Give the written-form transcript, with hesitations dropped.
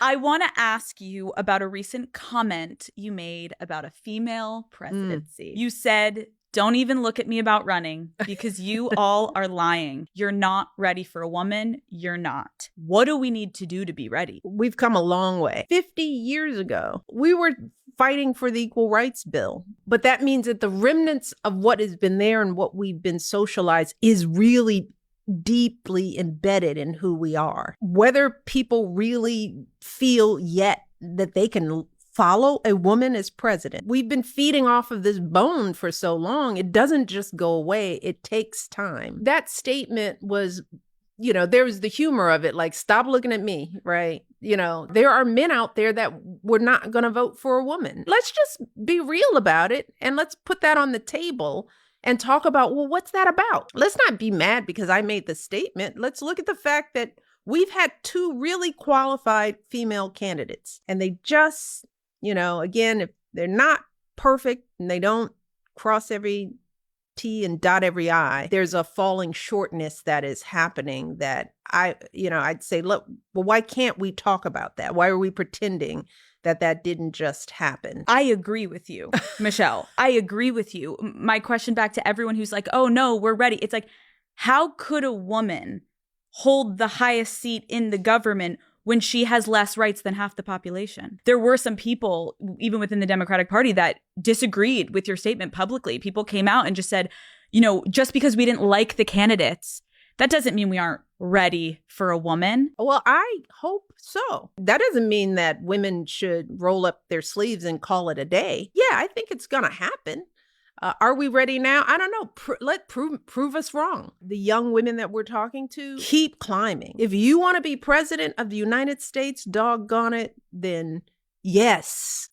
I want to ask you about a recent comment you made about a female presidency. You said, "Don't even look at me about running because you all are lying. You're not ready for a woman. You're not." What do we need to do to be ready? We've come a long way. 50 years ago, we were fighting for the Equal Rights Bill. But that means that the remnants of what has been there and what we've been socialized is really deeply embedded in who we are. Whether people really feel yet that they can follow a woman as president. We've been feeding off of this bone for so long. It doesn't just go away. It takes time. That statement was, there was the humor of it, like, stop looking at me, right? There are men out there that were not going to vote for a woman. Let's just be real about it. And let's put that on the table and talk about, well, what's that about? Let's not be mad because I made the statement. Let's look at the fact that we've had 2 really qualified female candidates. And they just, again, if they're not perfect and they don't cross every T and dot every I, there's a falling shortness that is happening that I'd say, look, well, why can't we talk about that? Why are we pretending that didn't just happen? I agree with you, Michelle. I agree with you. My question back to everyone who's like, oh no, we're ready. It's like, how could a woman hold the highest seat in the government when she has less rights than half the population? There were some people, even within the Democratic Party, that disagreed with your statement publicly. People came out and just said, just because we didn't like the candidates, that doesn't mean we aren't ready for a woman. Well, I hope so. That doesn't mean that women should roll up their sleeves and call it a day. Yeah, I think it's going to happen. Are we ready now? I don't know. Prove us wrong. The young women that we're talking to, keep climbing. If you want to be president of the United States, doggone it, then yes,